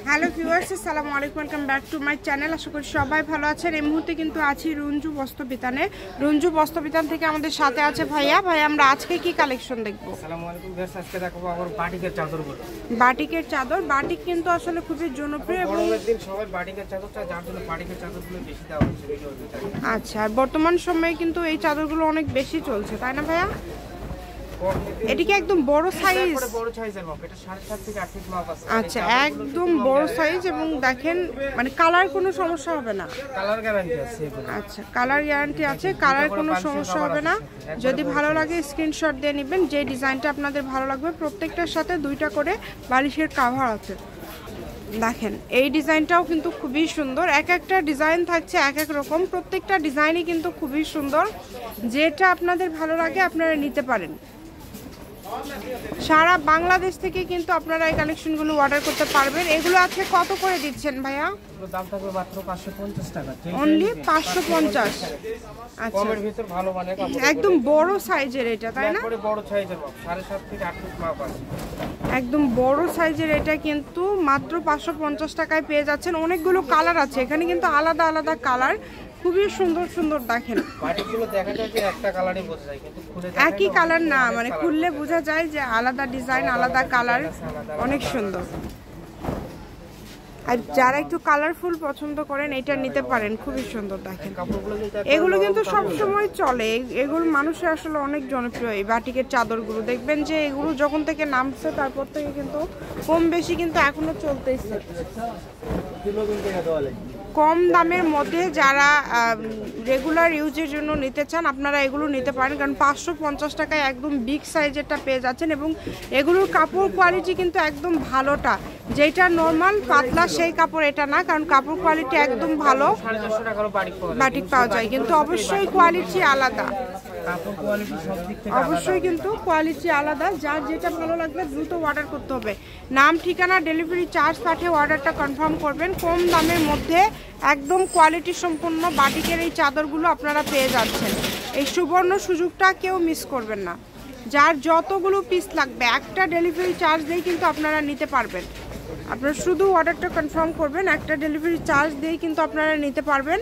Hello viewers, আসসালামু আলাইকুম, welcome back to my channel. আশা করি সবাই ভালো আছেন। এই মুহূর্তে কিন্তু আছি রঞ্জু বস্ত্রবিতানে। রঞ্জু বস্ত্রবিতান থেকে আমাদের সাথে আছে ভাইয়া। আমরা আজকে কি কালেকশন দেখবো? আসসালামু আলাইকুম ভিউয়ার্স, আজকে দেখাবো আবার বাটিকের চাদরগুলো। বাটিকের চাদর। বাটিক কিন্তু আসলে খুবই জনপ্রিয় এবং গরমের দিন সবাই বাটিকের চাদর চায়, যার জন্য বাটিকের চাদরগুলো বেশি দেওয়া হচ্ছে ভিডিওতে। আচ্ছা, বর্তমান সময়ে কিন্তু এই চাদরগুলো অনেক বেশি চলছে, তাই না ভাইয়া? এটা কি একদম বড় সাইজ? বড় সাইজের মাপ, এটা 7.5 থেকে 8 ফিট মাপ আছে। আচ্ছা, একদম বড় সাইজ এবং দেখেন মানে কালার কোনো সমস্যা হবে না। কালার গ্যারান্টি আছে এগুলো। আচ্ছা, কালার গ্যারান্টি আছে, কালার কোনো সমস্যা হবে না। যদি ভালো লাগে স্ক্রিনশট দিয়ে নেবেন। যে ডিজাইনটা আপনাদের ভালো লাগবে, প্রত্যেকটার সাথে 2টা করে বালিশের কভার আছে। দেখেন এই ডিজাইনটাও কিন্তু খুবই সুন্দর। এক একটা ডিজাইন থাকছে এক এক রকম, প্রত্যেকটা ডিজাইনই কিন্তু খুবই সুন্দর। যেটা আপনাদের ভালো লাগে আপনারা নিতে পারেন। সারা বাংলাদেশ থেকে কিন্তু আপনারা এই কালেকশনগুলো অর্ডার করতে পারবেন। এগুলো আজকে কত করে দিচ্ছেন ভাইয়া? এগুলোর দাম থাকবে মাত্র 550 টাকা। অনলি 550। আচ্ছা, কমের ভিতর ভালো মানের কাপড়, একদম বড় সাইজের এটা, তাই না? একবারে বড় সাইজের মাপ, 7.5 থেকে 8 ফিট মাপ আছে। একদম বড় সাইজের এটা কিন্তু মাত্র 550 টাকায় পেয়ে যাচ্ছেন। অনেকগুলো কালার আছে এখানে, কিন্তু আলাদা আলাদা কালার, খুবই সুন্দর সুন্দর। দেখেন বাটিকগুলো দেখা যায় যে একটা কালারই বোঝা যায়, কিন্তু খুলে একই কালার না, মানে খুললে বোঝা যায় যে আলাদা ডিজাইন, আলাদা কালার, অনেক সুন্দর। আর যারা একটু কালারফুল পছন্দ করেন এটা নিতে পারেন, খুবই সুন্দর। দেখেন এগুলো কিন্তু সব সময় চলে, এগুলো মানুষের আসলে অনেক জনপ্রিয়। এই বাটিকের চাদরগুলো দেখবেন যে এগুলো যখন থেকে নামছে তারপর থেকে কিন্তু কম বেশি কিন্তু এখনো চলতেছে। কম দামের মধ্যে যারা রেগুলার ইউজের জন্য নিতে চান আপনারা এগুলো নিতে পারেন, কারণ 550 টাকায় একদম বিগ সাইজেরটা পেয়ে যাচ্ছেন। এবং এগুলোর কাপড় কোয়ালিটি কিন্তু একদম ভালোটা, যেটা নর্মাল পাতলা সেই কাপড় এটা না, কারণ কাপড় কোয়ালিটি একদম ভালো। বাটিক পাওয়া যায়, কিন্তু অবশ্যই কোয়ালিটি আলাদা, অবশ্যই কিন্তু কোয়ালিটি আলাদা। যার যেটা ভালো লাগবে দ্রুত অর্ডার করতে হবে। নাম, ঠিকানা, ডেলিভারি চার্জ পাঠিয়ে অর্ডারটা কনফার্ম করবেন। কম দামের মধ্যে একদম কোয়ালিটি সম্পন্ন বাটিকের এই চাদরগুলো আপনারা পেয়ে যাচ্ছেন। এই সুবর্ণ সুযোগটা কেউ মিস করবেন না। যার যতগুলো পিস লাগবে একটা ডেলিভারি চার্জ দিয়ে কিন্তু আপনারা নিতে পারবেন। আপনারা শুধু অর্ডারটা কনফার্ম করবেন, একটা ডেলিভারি চার্জ দিয়ে কিন্তু আপনারা নিতে পারবেন।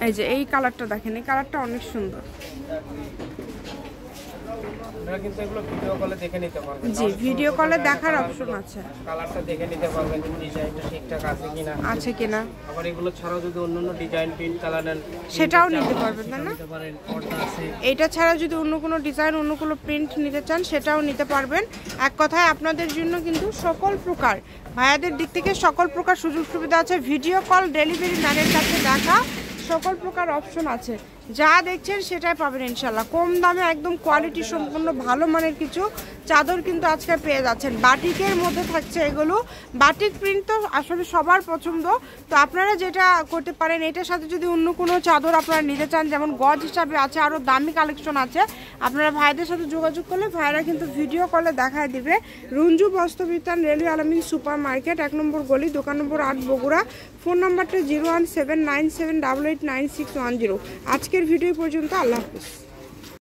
এই যে এই কালারটা দেখেন, এই কালারটা অনেক সুন্দর। আপনারা কিন্তু এগুলো ভিডিও কলে দেখে নিতে পারবেন। জি, ভিডিও কলে দেখার অপশন আছে। কালারটা দেখে নিতে পারবেন, ডিজাইনটা ঠিকঠাক আছে কিনা। আবার এগুলো ছাড়াও যদি অন্যান্য ডিজাইন প্রিন্ট কালার নেন সেটাও নিতে পারবেন, তাই না? এটা ছাড়া যদি অন্য কোনো ডিজাইন, অন্য কোনো প্রিন্ট নিতে চান সেটাও নিতে পারবেন। এক কথায় আপনাদের জন্য কিন্তু সকল প্রকার, ভাইয়াদের দিক থেকে সকল প্রকার সুযোগ সুবিধা আছে। ভিডিও কল, ডেলিভারি ম্যানের কাছে দেখা, সকল প্রকার অপশন আছে। যা দেখছেন সেটাই পাবেন ইনশাল্লাহ। কম দামে একদম কোয়ালিটি সম্পন্ন ভালো মানের কিছু চাদর কিন্তু আজকে পেয়ে যাচ্ছেন। বাটিকের মধ্যে থাকছে এগুলো। বাটিক প্রিন্ট তো আসলে সবার পছন্দ, তো আপনারা যেটা করতে পারেন এটার সাথে যদি অন্য কোনো চাদর আপনারা নিতে চান, যেমন গজ হিসাবে আছে, আরও দামি কালেকশন আছে, আপনারা ভাইদের সাথে যোগাযোগ করলে ভাইরা কিন্তু ভিডিও কলে দেখায় দিবে। রঞ্জু বস্ত্রবিতান, রেলওয়ে আলামিন সুপার মার্কেট, 1 নম্বর গলি, দোকান নম্বর 8, বগুড়া। ফোন নাম্বারটা 01797889610। আজকের ভিডিও পর্যন্ত। আল্লাহ হাফিজ।